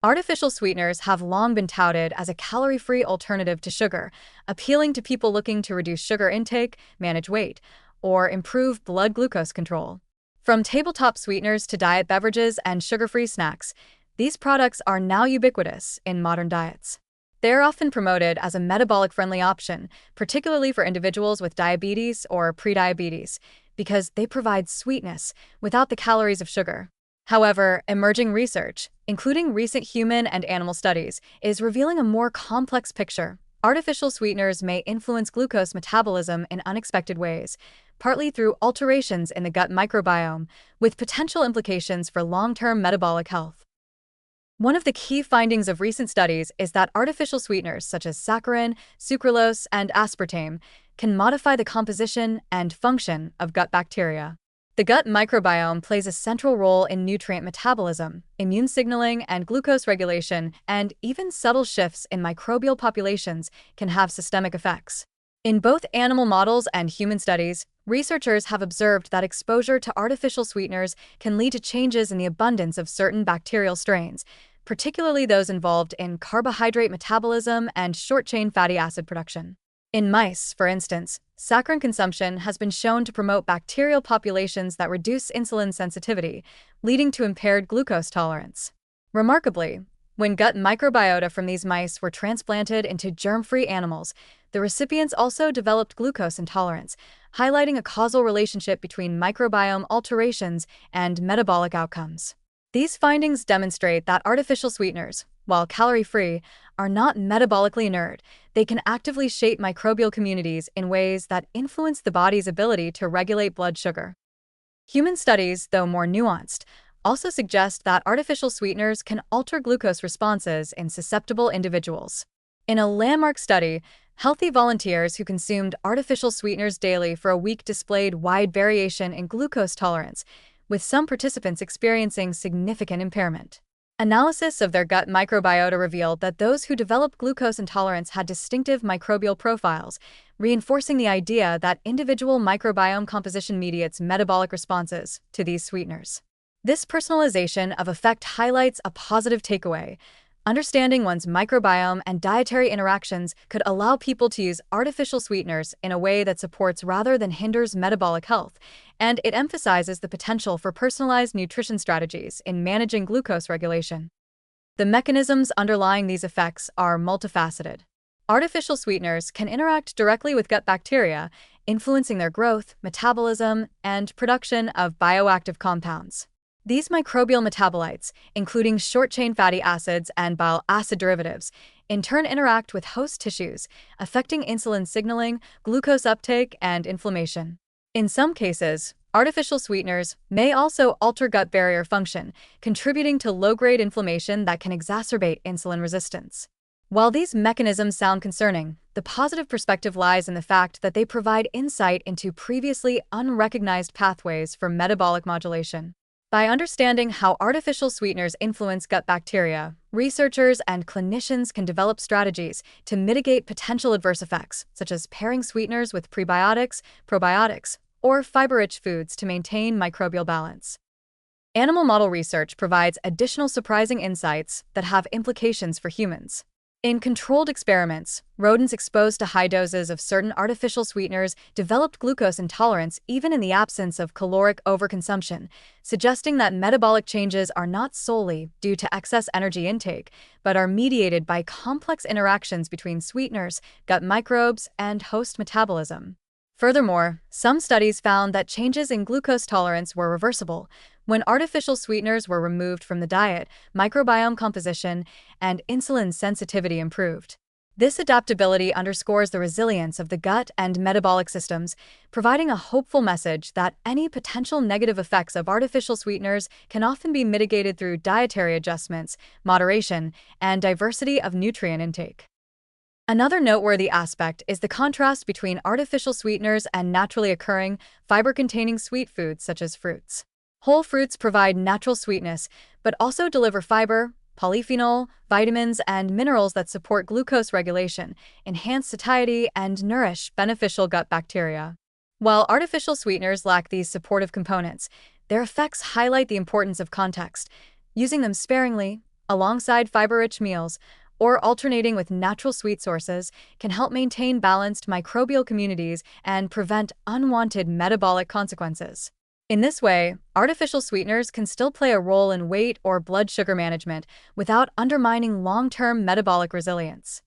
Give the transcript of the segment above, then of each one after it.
Artificial sweeteners have long been touted as a calorie-free alternative to sugar, appealing to people looking to reduce sugar intake, manage weight, or improve blood glucose control. From tabletop sweeteners to diet beverages and sugar-free snacks, these products are now ubiquitous in modern diets. They are often promoted as a metabolic-friendly option, particularly for individuals with diabetes or prediabetes, because they provide sweetness without the calories of sugar. However, emerging research, including recent human and animal studies, is revealing a more complex picture. Artificial sweeteners may influence glucose metabolism in unexpected ways, partly through alterations in the gut microbiome, with potential implications for long-term metabolic health. One of the key findings of recent studies is that artificial sweeteners such as saccharin, sucralose, and aspartame can modify the composition and function of gut bacteria. The gut microbiome plays a central role in nutrient metabolism, immune signaling, and glucose regulation, and even subtle shifts in microbial populations can have systemic effects. In both animal models and human studies, researchers have observed that exposure to artificial sweeteners can lead to changes in the abundance of certain bacterial strains, particularly those involved in carbohydrate metabolism and short-chain fatty acid production. In mice, for instance, saccharin consumption has been shown to promote bacterial populations that reduce insulin sensitivity, leading to impaired glucose tolerance. Remarkably, when gut microbiota from these mice were transplanted into germ-free animals, the recipients also developed glucose intolerance, highlighting a causal relationship between microbiome alterations and metabolic outcomes. These findings demonstrate that artificial sweeteners, while calorie-free, are not metabolically inert. They can actively shape microbial communities in ways that influence the body's ability to regulate blood sugar. Human studies, though more nuanced, also suggest that artificial sweeteners can alter glucose responses in susceptible individuals. In a landmark study, healthy volunteers who consumed artificial sweeteners daily for a week displayed wide variation in glucose tolerance, with some participants experiencing significant impairment. Analysis of their gut microbiota revealed that those who developed glucose intolerance had distinctive microbial profiles, reinforcing the idea that individual microbiome composition mediates metabolic responses to these sweeteners. This personalization of effect highlights a positive takeaway. Understanding one's microbiome and dietary interactions could allow people to use artificial sweeteners in a way that supports rather than hinders metabolic health, and it emphasizes the potential for personalized nutrition strategies in managing glucose regulation. The mechanisms underlying these effects are multifaceted. Artificial sweeteners can interact directly with gut bacteria, influencing their growth, metabolism, and production of bioactive compounds. These microbial metabolites, including short-chain fatty acids and bile acid derivatives, in turn interact with host tissues, affecting insulin signaling, glucose uptake, and inflammation. In some cases, artificial sweeteners may also alter gut barrier function, contributing to low-grade inflammation that can exacerbate insulin resistance. While these mechanisms sound concerning, the positive perspective lies in the fact that they provide insight into previously unrecognized pathways for metabolic modulation. By understanding how artificial sweeteners influence gut bacteria, researchers and clinicians can develop strategies to mitigate potential adverse effects, such as pairing sweeteners with prebiotics, probiotics, or fiber-rich foods to maintain microbial balance. Animal model research provides additional surprising insights that have implications for humans. In controlled experiments, rodents exposed to high doses of certain artificial sweeteners developed glucose intolerance even in the absence of caloric overconsumption, suggesting that metabolic changes are not solely due to excess energy intake, but are mediated by complex interactions between sweeteners, gut microbes, and host metabolism. Furthermore, some studies found that changes in glucose tolerance were reversible. When artificial sweeteners were removed from the diet, microbiome composition and insulin sensitivity improved. This adaptability underscores the resilience of the gut and metabolic systems, providing a hopeful message that any potential negative effects of artificial sweeteners can often be mitigated through dietary adjustments, moderation, and diversity of nutrient intake. Another noteworthy aspect is the contrast between artificial sweeteners and naturally occurring, fiber-containing sweet foods such as fruits. Whole fruits provide natural sweetness, but also deliver fiber, polyphenol, vitamins, and minerals that support glucose regulation, enhance satiety, and nourish beneficial gut bacteria. While artificial sweeteners lack these supportive components, their effects highlight the importance of context. Using them sparingly, alongside fiber-rich meals, or alternating with natural sweet sources can help maintain balanced microbial communities and prevent unwanted metabolic consequences. In this way, artificial sweeteners can still play a role in weight or blood sugar management without undermining long-term metabolic resilience.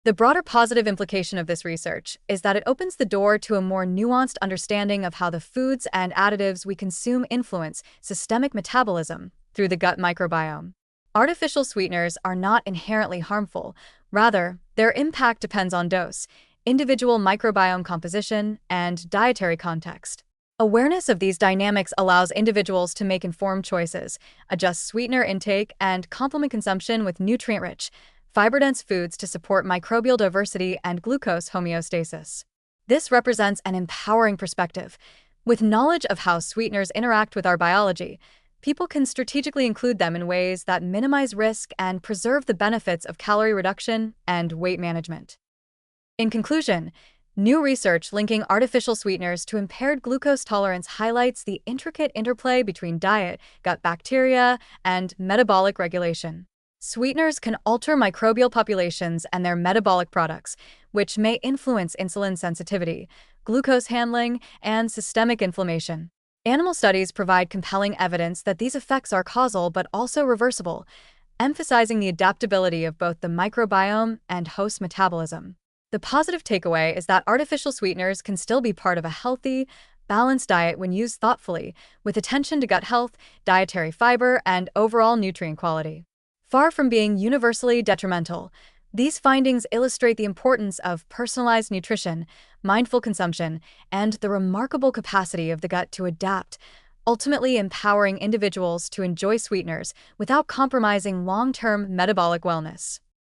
The broader positive implication of this research is that it opens the door to a more nuanced understanding of how the foods and additives we consume influence systemic metabolism through the gut microbiome. Artificial sweeteners are not inherently harmful. Rather, their impact depends on dose, individual microbiome composition, and dietary context. Awareness of these dynamics allows individuals to make informed choices, adjust sweetener intake, and complement consumption with nutrient-rich, fiber-dense foods to support microbial diversity and glucose homeostasis. This represents an empowering perspective. With knowledge of how sweeteners interact with our biology, people can strategically include them in ways that minimize risk and preserve the benefits of calorie reduction and weight management. In conclusion, new research linking artificial sweeteners to impaired glucose tolerance highlights the intricate interplay between diet, gut bacteria, and metabolic regulation. Sweeteners can alter microbial populations and their metabolic products, which may influence insulin sensitivity, glucose handling, and systemic inflammation. Animal studies provide compelling evidence that these effects are causal but also reversible, emphasizing the adaptability of both the microbiome and host metabolism. The positive takeaway is that artificial sweeteners can still be part of a healthy, balanced diet when used thoughtfully, with attention to gut health, dietary fiber, and overall nutrient quality. Far from being universally detrimental, these findings illustrate the importance of personalized nutrition, mindful consumption, and the remarkable capacity of the gut to adapt, ultimately empowering individuals to enjoy sweeteners without compromising long-term metabolic wellness.